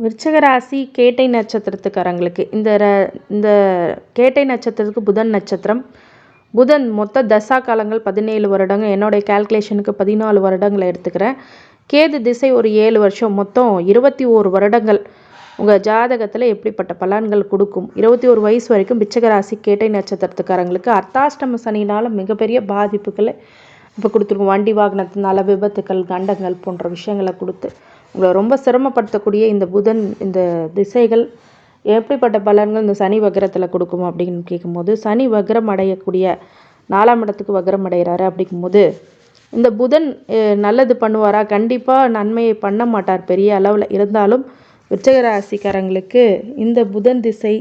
விருச்சிக ராசி கேட்டை நட்சத்திரத்துக்காரங்களுக்கு இந்த கேட்டை நட்சத்திரத்துக்கு புதன் நட்சத்திரம். புதன் மொத்த தசா காலங்கள் 17 வருடங்கள். என்னுடைய கால்குலேஷனுக்கு 14 வருடங்களை எடுத்துக்கிறேன். கேது திசை ஒரு 7 வருஷம். மொத்தம் 21 வருடங்கள் உங்கள் ஜாதகத்தில் எப்படிப்பட்ட பலன்கள் கொடுக்கும். 21 வயசு வரைக்கும் விருச்சிக ராசி கேட்டை நட்சத்திரத்துக்காரங்களுக்கு அர்த்தாஷ்டம சனினால் மிகப்பெரிய பாதிப்புகளை இப்போ கொடுத்துருக்கும். வண்டி வாகனத்தினால விபத்துக்கள், கண்டங்கள் போன்ற விஷயங்களை கொடுத்து உங்களை ரொம்ப சிரமப்படுத்தக்கூடிய இந்த புதன் இந்த திசைகள் எப்படிப்பட்ட பலன்கள் இந்த சனி வக்ரத்தில் கொடுக்கும் அப்படின்னு கேட்கும்போது, சனி வக்ரம் அடையக்கூடிய 4ஆம் இடத்துக்கு வக்ரம் அடைகிறாரு. அப்படிங்கும்போது இந்த புதன் நல்லது பண்ணுவாரா? கண்டிப்பாக நன்மையை பண்ண மாட்டார் பெரிய அளவில். இருந்தாலும் விருச்சிக ராசிக்காரங்களுக்கு இந்த புதன் திசை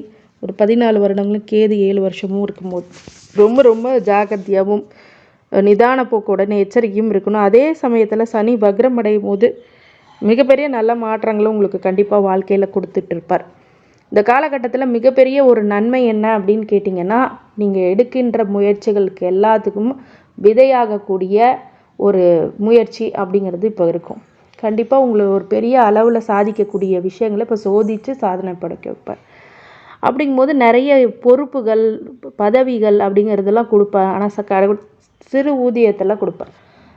ஒரு 14 வருடங்களும் கேது 7 வருஷமும் இருக்கும்போது ரொம்ப ரொம்ப ஜாக்கிரதையாகவும் நிதான போக்குடன் எச்சரிக்கையும் இருக்கணும். அதே சமயத்தில் சனி வக்ரம் அடையும் போது மிகப்பெரிய நல்ல மாற்றங்களும் உங்களுக்கு கண்டிப்பாக வாழ்க்கையில் கொடுத்துட்டு இருப்பார். இந்த காலகட்டத்தில் மிகப்பெரிய ஒரு நன்மை என்ன அப்படின்னு கேட்டிங்கன்னா, நீங்கள் எடுக்கின்ற முயற்சிகளுக்கு எல்லாத்துக்கும் விதையாகக்கூடிய ஒரு முயற்சி அப்படிங்கிறது இப்போ இருக்கும். கண்டிப்பாக உங்களை ஒரு பெரிய அளவில் சாதிக்கக்கூடிய விஷயங்களை இப்போ சோதித்து சாதனை படைக்க வைப்பார். அப்படிங்கும்போது நிறைய பொறுப்புகள், பதவிகள் அப்படிங்கிறதெல்லாம் கொடுப்பார். ஆனால் சிறு ஊதியத்தெல்லாம் கொடுப்பார்.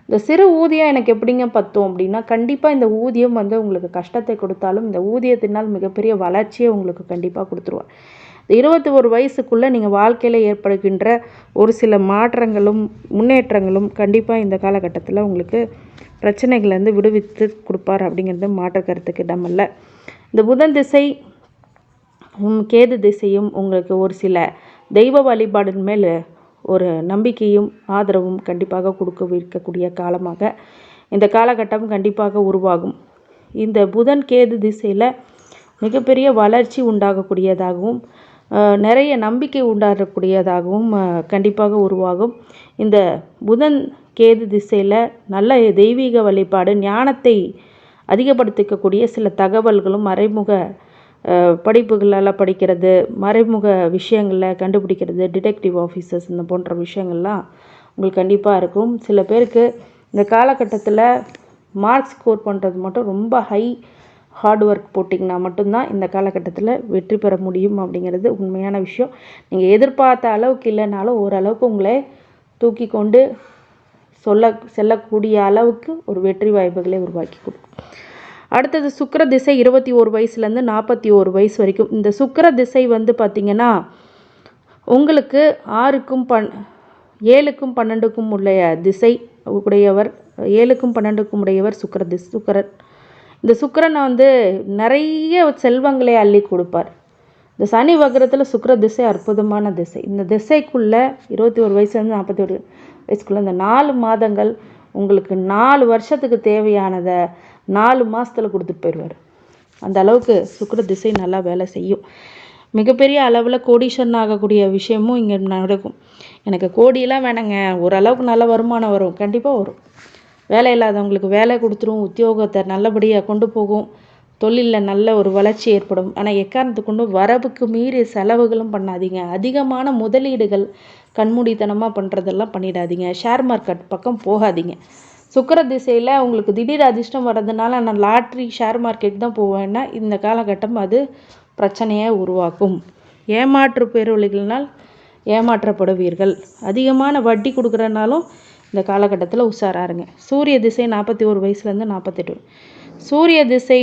இந்த சிறு ஊதியம் எனக்கு எப்படிங்க பத்தும் அப்படின்னா, கண்டிப்பாக இந்த ஊதியம் உங்களுக்கு கஷ்டத்தை கொடுத்தாலும் இந்த ஊதியத்தினால் மிகப்பெரிய வளர்ச்சியை உங்களுக்கு கண்டிப்பாக கொடுத்துருவார். இந்த 21 வயசுக்குள்ளே நீங்கள் வாழ்க்கையில் ஏற்படுகின்ற ஒரு சில மாற்றங்களும் முன்னேற்றங்களும் கண்டிப்பாக இந்த காலகட்டத்தில் உங்களுக்கு பிரச்சனைகள்லேருந்து விடுவித்து கொடுப்பார் அப்படிங்கிறது மாற்ற கருத்துக்கு இடமில்ல. இந்த புதன் திசை கேது திசையும் உங்களுக்கு ஒரு சில தெய்வ வழிபாடின் மேல் ஒரு நம்பிக்கையும் ஆதரவும் கண்டிப்பாக இருக்கக்கூடிய காலமாக இந்த காலகட்டம் கண்டிப்பாக உருவாகும். இந்த புதன் கேது திசையில் மிகப்பெரிய வளர்ச்சி உண்டாகக்கூடியதாகவும் நிறைய நம்பிக்கை உண்டாகக்கூடியதாகவும் கண்டிப்பாக உருவாகும். இந்த புதன் கேது திசையில் நல்ல தெய்வீக வழிபாடு, ஞானத்தை அதிகப்படுத்திக்கக்கூடிய சில தகவல்களும், மறைமுக படிப்புகளெல்லாம் படிக்கிறது, மறைமுக விஷயங்களில் கண்டுபிடிக்கிறது, டிடெக்டிவ் ஆஃபீஸர்ஸ் இந்த போன்ற விஷயங்கள்லாம் உங்களுக்கு கண்டிப்பாக இருக்கும். சில பேருக்கு இந்த காலகட்டத்தில் மார்க் ஸ்கோர் பண்ணுறது மட்டும் ரொம்ப ஹார்ட் ஒர்க் போட்டிங்கன்னா மட்டும்தான் இந்த காலகட்டத்தில் வெற்றி பெற முடியும் அப்படிங்கிறது உண்மையான விஷயம். நீங்கள் எதிர்பார்த்த அளவுக்கு இல்லைனாலும் ஓரளவுக்கு உங்களை தூக்கி கொண்டு செல்லக்கூடிய அளவுக்கு ஒரு வெற்றி வாய்ப்புகளை உருவாக்கி கொடுக்கும். அடுத்தது சுக்கிர திசை 21 வயசுலேருந்து 41 வயசு வரைக்கும். இந்த சுக்கிர திசை பார்த்திங்கன்னா உங்களுக்கு 6க்கும் 7க்கும் 12க்கும் உடைய திசை உடையவர், 7க்கும் 12க்கும் உடையவர் சுக்கிரன். இந்த சுக்கிரனை நிறைய செல்வங்களை அள்ளி கொடுப்பார். இந்த சனி வக்ரத்தில் சுக்கிர திசை அற்புதமான திசை. இந்த திசைக்குள்ளே 21 வயசுலேருந்து 41 வயசுக்குள்ளே இந்த 4 மாதங்கள் உங்களுக்கு 4 வருஷத்துக்கு தேவையானதை 4 மாதத்தில் கொடுத்துட்டு போயிடுவார். அந்த அளவுக்கு சுக்கிர திசை நல்லா வேலை செய்யும். மிகப்பெரிய அளவில் கோடீஸ்வரன் ஆகக்கூடிய விஷயமும் இங்கே நடக்கும். எனக்கு கோடியெல்லாம் வேணாங்க, ஓரளவுக்கு நல்ல வருமானம் வரும், கண்டிப்பாக வரும். வேலை இல்லாதவங்களுக்கு வேலை கொடுத்துரும், உத்தியோகத்தை நல்லபடியாக கொண்டு போகும், தொழிலில் நல்ல ஒரு வளர்ச்சி ஏற்படும். ஆனால் எக்காரணத்துக்கு கொண்டு வரவுக்கு மீறி செலவுகளும் பண்ணாதீங்க. அதிகமான முதலீடுகள் கண்மூடித்தனமாக பண்ணுறதெல்லாம் பண்ணிடாதீங்க. ஷேர் மார்க்கெட் பக்கம் போகாதீங்க. சுக்கிர திசையில் உங்களுக்கு திடீர் அதிர்ஷ்டம் வர்றதுனால நான் லாட்ரி, ஷேர் மார்க்கெட் தான் போவேன்னா இந்த காலகட்டம் அது பிரச்சனையை உருவாக்கும். ஏமாற்று பேரொழிகளினால் ஏமாற்றப்படுவீர்கள். அதிகமான வட்டி கொடுக்குறனாலும் இந்த காலகட்டத்தில் உஷாராருங்க. சூரிய திசை 41 வயசுலேருந்து 48. சூரிய திசை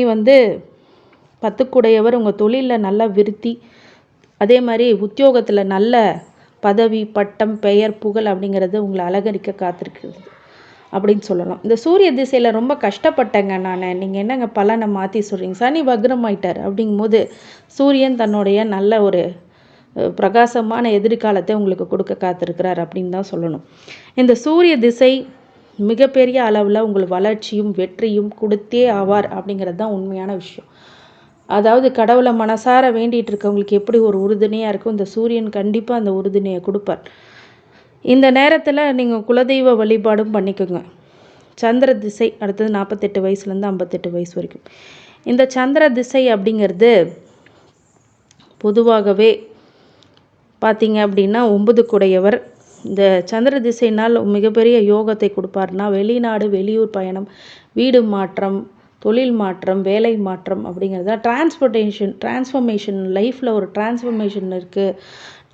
10க்குடையவர் உங்கள் தொழிலில் நல்ல விருத்தி, அதே மாதிரி உத்தியோகத்தில் நல்ல பதவி, பட்டம், பெயர், புகழ் அப்படிங்கிறது உங்களை அலங்கரிக்க காத்திருக்கிறது அப்படின்னு சொல்லலாம். இந்த சூரிய திசையில் ரொம்ப கஷ்டப்பட்டேங்க நான், நீங்கள் என்னங்க பலனை மாற்றி சொல்கிறீங்க, சனி வக்ரம் ஆயிட்டார் அப்படிங்கும்போது சூரியன் தன்னுடைய நல்ல ஒரு பிரகாசமான எதிர்காலத்தை உங்களுக்கு கொடுக்க காத்திருக்கிறார் அப்படின்னு தான் சொல்லணும். இந்த சூரிய திசை மிகப்பெரிய அளவில் உங்களுக்கு வளர்ச்சியும் வெற்றியும் கொடுத்தே ஆவார் அப்படிங்கிறது தான் உண்மையான விஷயம். அதாவது கடவுளை மனசார வேண்டிகிட்டு இருக்கவங்களுக்கு எப்படி ஒரு உறுதுணையாக இருக்கும், இந்த சூரியன் கண்டிப்பாக அந்த உறுதுணையை கொடுப்பார். இந்த நேரத்தில் நீங்கள் குலதெய்வ வழிபாடும் பண்ணிக்கோங்க. சந்திர திசை அடுத்தது 48 வயசுலேருந்து 58 வயசு வரைக்கும். இந்த சந்திர திசை அப்படிங்கிறது பொதுவாகவே பார்த்தீங்க அப்படின்னா 9க்குடையவர். இந்த சந்திர திசைனால் மிகப்பெரிய யோகத்தை கொடுப்பார்னா வெளிநாடு, வெளியூர் பயணம், வீடு மாற்றம், தொழில் மாற்றம், வேலை மாற்றம் அப்படிங்கிறத டிரான்ஸ்ஃபர்மேஷன் லைஃப்பில் ஒரு டிரான்ஸ்ஃபர்மேஷன் இருக்குது,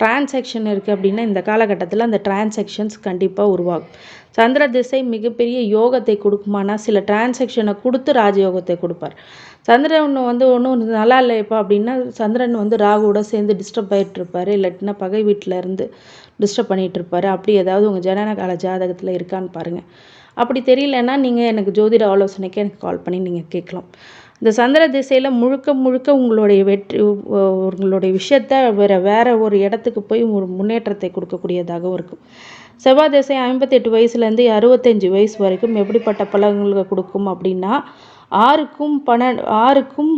டிரான்சாக்ஷன் இருக்குது அப்படின்னா இந்த காலகட்டத்தில் அந்த டிரான்சாக்ஷன்ஸ் கண்டிப்பாக உருவாகும். சந்திர திசை மிகப்பெரிய யோகத்தை கொடுக்குமானா சில டிரான்சாக்ஷனை கொடுத்து ராஜயோகத்தை கொடுப்பார். சந்திரன் ஒன்றும் நல்லா இல்லைப்பா அப்படின்னா சந்திரன் ராகுவோட சேர்ந்து டிஸ்டர்ப் ஆகிட்டு இருப்பார், இல்லாட்டினா பகை வீட்டில் இருந்து டிஸ்டர்ப் பண்ணிகிட்டு இருப்பார். அப்படி ஏதாவது உங்கள் ஜனன கால ஜாதகத்தில் இருக்கான்னு பாருங்கள். அப்படி தெரியலன்னா நீங்கள் எனக்கு ஜோதிட ஆலோசனைக்கு எனக்கு கால் பண்ணி நீங்கள் கேட்கலாம். இந்த சந்திர திசையில் முழுக்க உங்களுடைய விஷயத்த வேற ஒரு இடத்துக்கு போய் ஒரு முன்னேற்றத்தை கொடுக்கக்கூடியதாகவும் இருக்கும். செவ்வாய் திசை 58 வயசுலேருந்து 65 வயசு வரைக்கும் எப்படிப்பட்ட பலன்களை கொடுக்கும் அப்படின்னா, 6க்கும்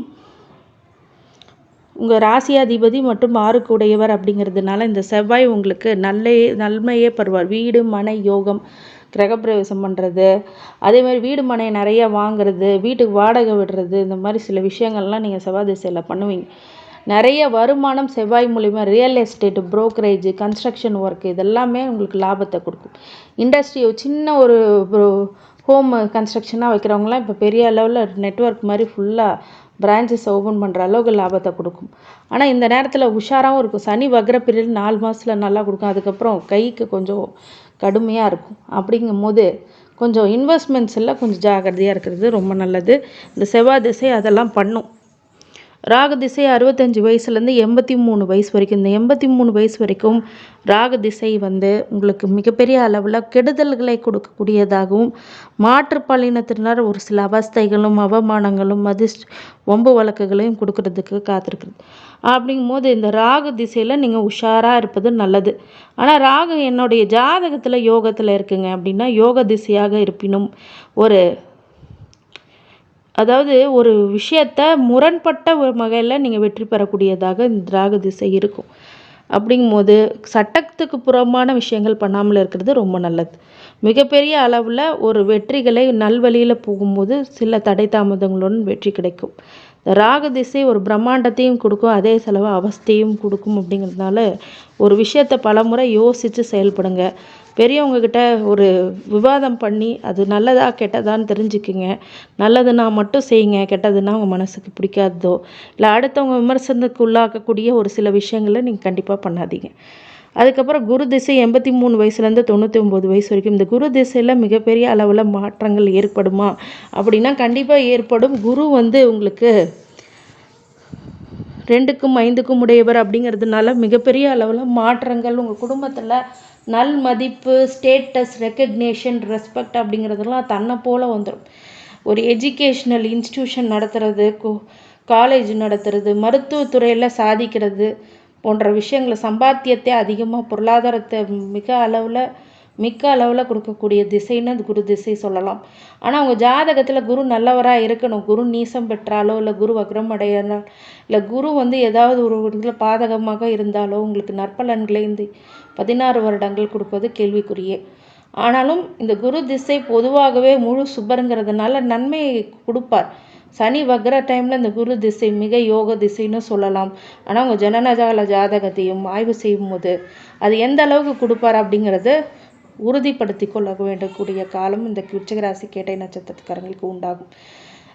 உங்கள் ராசியாதிபதி மற்றும் 6க்கு உடையவர் அப்படிங்கிறதுனால இந்த செவ்வாய் உங்களுக்கு நன்மையே பருவார். வீடு மனை யோகம், கிரகப்பிரவேசம் பண்ணுறது, அதே மாதிரி வீடு மனை நிறைய வாங்குறது, வீட்டுக்கு வாடகை விடுறது, இந்த மாதிரி சில விஷயங்கள்லாம் நீங்கள் செவ்வாய் திசையில் பண்ணுவீங்க. நிறைய வருமானம் செவ்வாய் மூலிமா real estate, brokerage, construction work இதெல்லாமே உங்களுக்கு லாபத்தை கொடுக்கும். இண்டஸ்ட்ரி சின்ன ஒரு ஹோம் கன்ஸ்ட்ரக்ஷனாக வைக்கிறவங்களாம் இப்போ பெரிய அளவில் நெட்வொர்க் மாதிரி ஃபுல்லாக பிரான்ச்சஸ் ஓப்பன் பண்ணுற அளவுக்கு லாபத்தை கொடுக்கும். ஆனால் இந்த நேரத்தில் உஷாராகவும் இருக்கும். சனி வக்ர பீரியட் 4 மாதத்தில் நல்லா கொடுக்கும், அதுக்கப்புறம் கைக்கு கொஞ்சம் கடுமையாக இருக்கும். அப்படிங்கும் போது கொஞ்சம் இன்வெஸ்ட்மெண்ட்ஸ் எல்லாம் கொஞ்சம் ஜாக்கிரதையாக இருக்கிறது ரொம்ப நல்லது. இந்த செவ்வாய் திசை அதெல்லாம் பண்ணும். ராகு திசை 65 வயசுலேருந்து 83 வயசு வரைக்கும், இந்த 83 வயசு வரைக்கும் ராகு திசை உங்களுக்கு மிகப்பெரிய அளவில் கெடுதல்களை கொடுக்கக்கூடியதாகவும், மாற்றுப்பாலினத்தினர் ஒரு சில அவஸ்தைகளும் அவமானங்களும் வம்பு வழக்குகளையும் கொடுக்கறதுக்கு காத்திருக்குது. அப்படிங்கும் போது இந்த ராகு திசையில் நீங்கள் உஷாராக இருப்பது நல்லது. ஆனால் ராகு என்னுடைய ஜாதகத்தில் யோகத்தில் இருக்குங்க அப்படின்னா, யோக திசையாக இருப்பினும் அதாவது ஒரு விஷயத்தை முரண்பட்ட ஒரு வகையில் நீங்கள் வெற்றி பெறக்கூடியதாக இந்த ராகு திசை இருக்கும். அப்படிங்கும்போது சட்டத்துக்கு புறம்பான விஷயங்கள் பண்ணாமல் இருக்கிறது ரொம்ப நல்லது. மிகப்பெரிய அளவில் ஒரு வெற்றிகளை நல்வழியில் போகும்போது சில தடை தாமதங்களுடன் வெற்றி கிடைக்கும். இந்த ராகு திசை ஒரு பிரம்மாண்டத்தையும் கொடுக்கும், அதே செலவு அவஸ்தையும் கொடுக்கும். அப்படிங்கிறதுனால ஒரு விஷயத்தை பலமுறை யோசித்து செயல்படுங்க. பெரியவங்கக்கிட்ட ஒரு விவாதம் பண்ணி அது நல்லதா கெட்டதான்னு தெரிஞ்சுக்கிங்க. நல்லதுன்னா மட்டும் செய்யுங்க, கெட்டதுன்னா உங்கள் மனசுக்கு பிடிக்காததோ இல்லை அடுத்தவங்க விமர்சனத்துக்கு உள்ளாக்கக்கூடிய ஒரு சில விஷயங்களை நீங்கள் கண்டிப்பாக பண்ணாதீங்க. அதுக்கப்புறம் குரு திசை 83 வயசுலேருந்து 99 வயசு வரைக்கும், இந்த குரு திசையில் மிகப்பெரிய அளவில் மாற்றங்கள் ஏற்படுமா அப்படின்னா கண்டிப்பாக ஏற்படும். குரு உங்களுக்கு 2க்கும் 5க்கும் உடையவர் அப்படிங்கிறதுனால மிகப்பெரிய அளவில் மாற்றங்கள் உங்கள் குடும்பத்தில் நல் மதிப்பு, ஸ்டேட்டஸ், ரெக்கக்னேஷன், ரெஸ்பெக்ட் அப்படிங்கிறதெல்லாம் தன்னை போல் வந்துடும். ஒரு எஜுகேஷ்னல் இன்ஸ்டியூஷன் நடத்துறது, காலேஜ் நடத்துறது, மருத்துவத்துறையில் சாதிக்கிறது போன்ற விஷயங்களை, சம்பாத்தியத்தை அதிகமாக பொருளாதாரத்தை மிக்க அளவில் கொடுக்கக்கூடிய திசைன்னு அது குரு திசை சொல்லலாம். ஆனால் அவங்க ஜாதகத்தில் குரு நல்லவராக இருக்கணும். குரு நீசம் பெற்றாலோ இல்லை குரு வக்ரம் அடையினால் இல்லை குரு ஏதாவது ஒரு இடத்துல பாதகமாக இருந்தாலோ உங்களுக்கு நற்பலன்களை இந்த 16 வருடங்கள் கொடுப்பது கேள்விக்குரியே. ஆனாலும் இந்த குரு திசை பொதுவாகவே முழு சுபருங்கிறதுனால நன்மையை கொடுப்பார். சனி வக்ர டைமில் இந்த குரு திசை மிக யோக திசைன்னு சொல்லலாம். ஆனால் உங்கள் ஜனனகால ஜாதகத்தையும் ஆய்வு செய்யும் போது அது எந்த அளவுக்கு கொடுப்பார் அப்படிங்கிறது உறுதிப்படுத்தி கொள்ள வேண்டக்கூடிய காலம் இந்த விருச்சிகராசி கேட்டை நட்சத்திரத்துக்காரங்களுக்கு உண்டாகும்.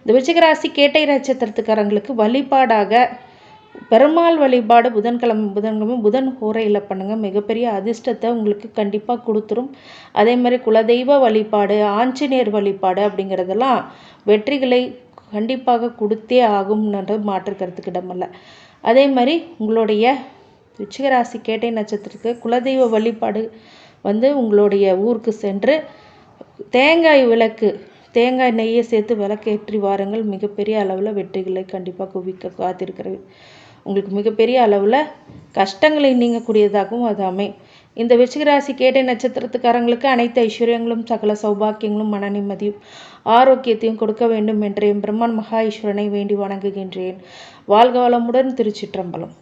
இந்த விருச்சிகராசி கேட்டை நட்சத்திரத்துக்காரங்களுக்கு வழிபாடாக பெருமாள் வழிபாடு புதன்கிழமை புதன் ஹோரையில் பண்ணுங்கள். மிகப்பெரிய அதிர்ஷ்டத்தை உங்களுக்கு கண்டிப்பாக கொடுத்துரும். அதே மாதிரி குலதெய்வ வழிபாடு, ஆஞ்சநேயர் வழிபாடு அப்படிங்கிறதெல்லாம் வெற்றிகளை கண்டிப்பாக கொடுத்தே ஆகும்ன்றது மாற்றுக்கிறதுக்கு இடமல்ல. அதே மாதிரி உங்களுடைய விருச்சிகராசி கேட்டை நட்சத்திரத்துக்கு குலதெய்வ வழிபாடு உங்களுடைய ஊருக்கு சென்று தேங்காய் நெய்யை சேர்த்து விளக்கேற்றி வாருங்கள். மிகப்பெரிய அளவில் வெற்றிகளை கண்டிப்பாக குவிக்க காத்திருக்கிறது. உங்களுக்கு மிகப்பெரிய அளவில் கஷ்டங்களை நீங்கக்கூடியதாகவும் அது அமையும். இந்த விருச்சிகராசி கேட்டை நட்சத்திரத்துக்காரங்களுக்கு அனைத்து ஐஸ்வர்யங்களும் சகல சௌபாக்கியங்களும் மன நிம்மதியும் ஆரோக்கியத்தையும் கொடுக்க வேண்டும் என்ற பிரம்மன் மகா ஈஸ்வரனை வேண்டி வணங்குகின்றேன். வாழ்க வளமுடன். திருச்சிற்றம்பலம்.